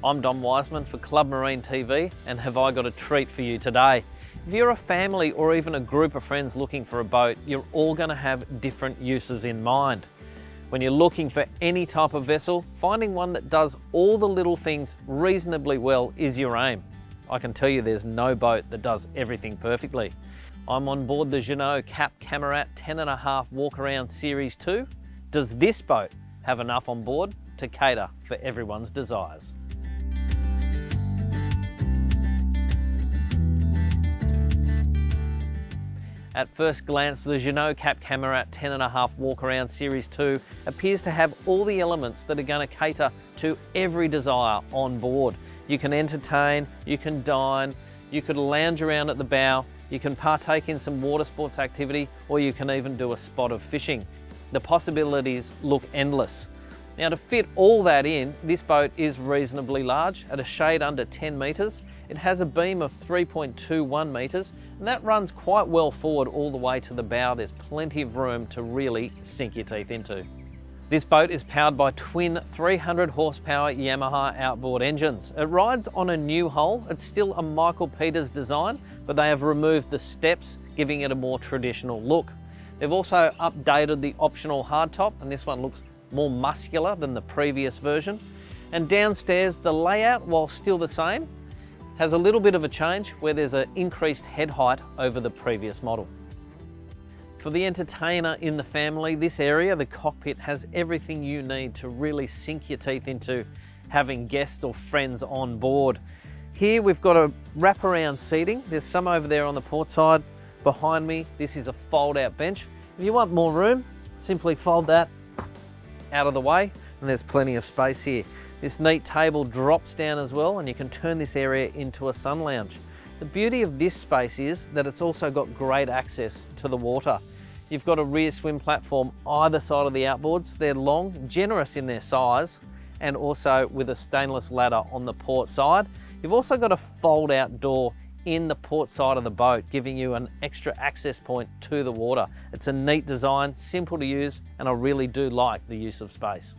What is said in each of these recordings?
I'm Dom Wiseman for Club Marine TV, and have I got a treat for you today. If you're a family or even a group of friends looking for a boat, you're all going to have different uses in mind. When you're looking for any type of vessel, finding one that does all the little things reasonably well is your aim. I can tell you there's no boat that does everything perfectly. I'm on board the Jeanneau Cap Camarat 10.5 walk around Series 2. Does this boat have enough on board to cater for everyone's desires? At first glance, the Jeanneau Cap Camarat 10.5 walk around Series 2 appears to have all the elements that are going to cater to every desire on board. You can entertain, you can dine, you could lounge around at the bow, you can partake in some water sports activity, or you can even do a spot of fishing. The possibilities look endless. Now, to fit all that in, this boat is reasonably large, at a shade under 10 metres. It has a beam of 3.21 metres, and that runs quite well forward all the way to the bow. There's plenty of room to really sink your teeth into. This boat is powered by twin 300 horsepower Yamaha outboard engines. It rides on a new hull. It's still a Michael Peters design, but they have removed the steps, giving it a more traditional look. They've also updated the optional hardtop, and this one looks more muscular than the previous version. And downstairs, the layout, while still the same, has a little bit of a change where there's an increased head height over the previous model. For the entertainer in the family, this area, the cockpit, has everything you need to really sink your teeth into having guests or friends on board. Here we've got a wraparound seating. There's some over there on the port side. Behind me, this is a fold-out bench. If you want more room, simply fold that out of the way, and there's plenty of space here. This neat table drops down as well, and you can turn this area into a sun lounge. The beauty of this space is that it's also got great access to the water. You've got a rear swim platform either side of the outboards. They're long, generous in their size, and also with a stainless ladder on the port side. You've also got a fold-out door in the port side of the boat, giving you an extra access point to the water. It's a neat design, simple to use, and I really do like the use of space.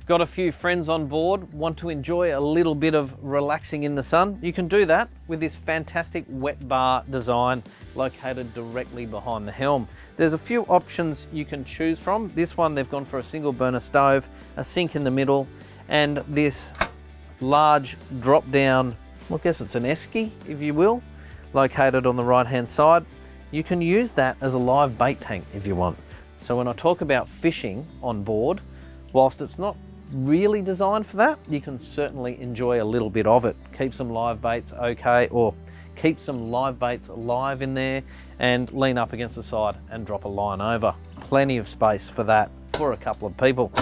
Got a few friends on board, want to enjoy a little bit of relaxing in the sun? You can do that with this fantastic wet bar design located directly behind the helm. There's a few options you can choose from. This one, they've gone for a single burner stove, a sink in the middle, and this large drop down, I guess it's an esky, if you will, located on the right hand side. You can use that as a live bait tank if you want. So when I talk about fishing on board, whilst it's not really designed for that, you can certainly enjoy a little bit of it. Keep some live baits okay, or keep some live baits alive in there and lean up against the side and drop a line over. Plenty of space for that for a couple of people.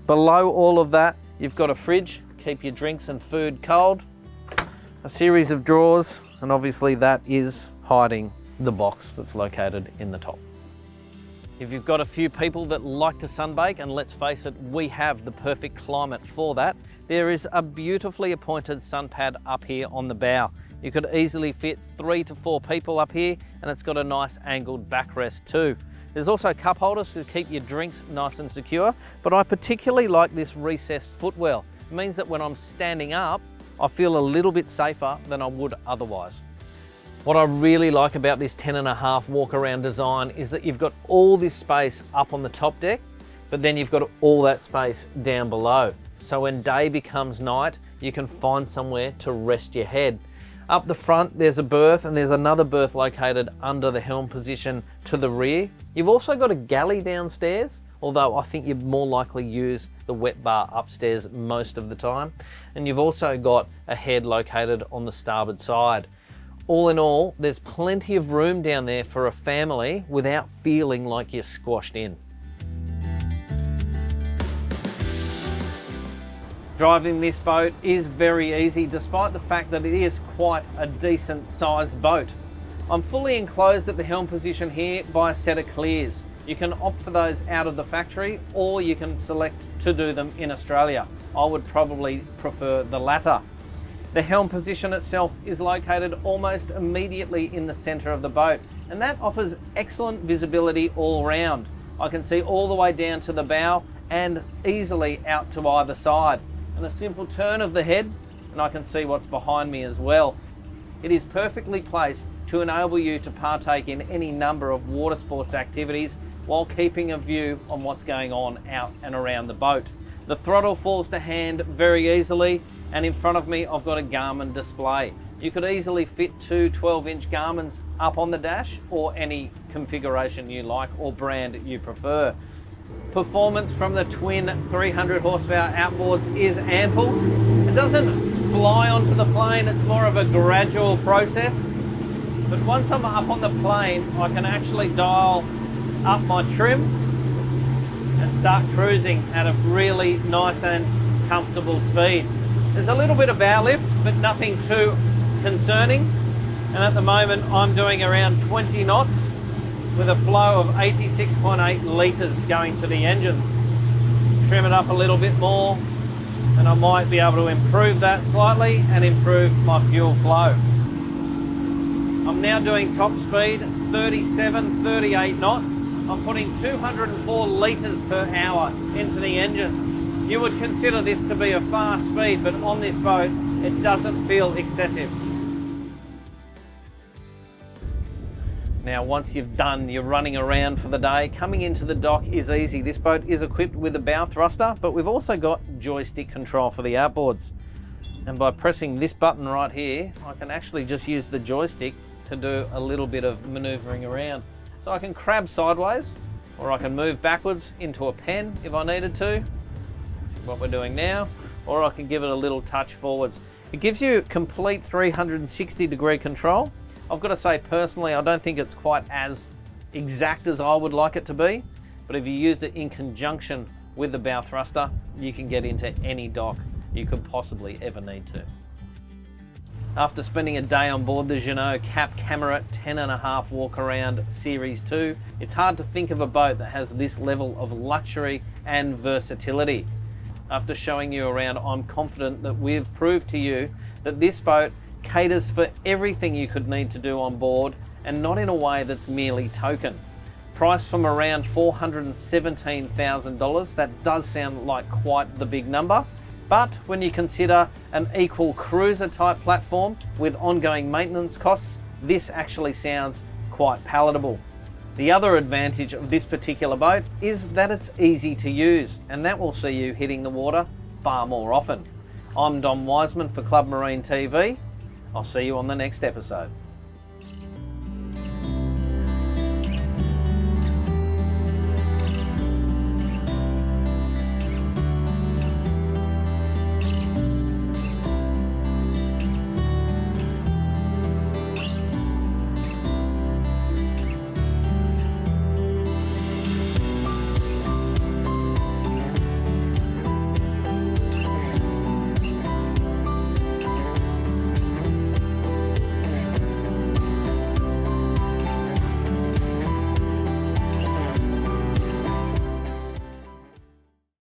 Below all of that, you've got a fridge, keep your drinks and food cold, a series of drawers, and obviously that is hiding the box that's located in the top. If you've got a few people that like to sunbake, and let's face it, we have the perfect climate for that, there is a beautifully appointed sun pad up here on the bow. You could easily fit 3 to 4 people up here, and it's got a nice angled backrest too. There's also cup holders to keep your drinks nice and secure, but I particularly like this recessed footwell. It means that when I'm standing up, I feel a little bit safer than I would otherwise. What I really like about this 10.5 walk around design is that you've got all this space up on the top deck, but then you've got all that space down below. So when day becomes night, you can find somewhere to rest your head. Up the front, there's a berth, and there's another berth located under the helm position to the rear. You've also got a galley downstairs, although I think you'd more likely use the wet bar upstairs most of the time. And you've also got a head located on the starboard side. All in all, there's plenty of room down there for a family without feeling like you're squashed in. Driving this boat is very easy, despite the fact that it is quite a decent sized boat. I'm fully enclosed at the helm position here by a set of clears. You can opt for those out of the factory, or you can select to do them in Australia. I would probably prefer the latter. The helm position itself is located almost immediately in the center of the boat, and that offers excellent visibility all round. I can see all the way down to the bow and easily out to either side. and a simple turn of the head, and I can see what's behind me as well. It is perfectly placed to enable you to partake in any number of water sports activities while keeping a view on what's going on out and around the boat. The throttle falls to hand very easily, and in front of me I've got a Garmin display. You could easily fit two 12-inch Garmins up on the dash, or any configuration you like or brand you prefer. Performance from the twin 300 horsepower outboards is ample. It doesn't fly onto the plane, it's more of a gradual process. But once I'm up on the plane, I can actually dial up my trim and start cruising at a really nice and comfortable speed. There's a little bit of bow lift, but nothing too concerning. And at the moment, I'm doing around 20 knots with a flow of 86.8 litres going to the engines. Trim it up a little bit more, and I might be able to improve that slightly and improve my fuel flow. I'm now doing top speed, 37, 38 knots. I'm putting 204 litres per hour into the engines. You would consider this to be a fast speed, but on this boat, it doesn't feel excessive. Now, once you've done your running around for the day, coming into the dock is easy. This boat is equipped with a bow thruster, but we've also got joystick control for the outboards. And by pressing this button right here, I can actually just use the joystick to do a little bit of maneuvering around. So I can crab sideways, or I can move backwards into a pen if I needed to, which is what we're doing now, or I can give it a little touch forwards. It gives you complete 360-degree control. I've got to say, personally, I don't think it's quite as exact as I would like it to be, but if you use it in conjunction with the bow thruster, you can get into any dock you could possibly ever need to. After spending a day on board the Jeanneau Cap Camarat 10.5 walk around Series 2, it's hard to think of a boat that has this level of luxury and versatility. After showing you around, I'm confident that we've proved to you that this boat caters for everything you could need to do on board, and not in a way that's merely token. Priced from around $417,000, that does sound like quite the big number. But when you consider an equal cruiser type platform with ongoing maintenance costs, this actually sounds quite palatable. The other advantage of this particular boat is that it's easy to use, and that will see you hitting the water far more often. I'm Wiseman for Club Marine TV. I'll see you on the next episode.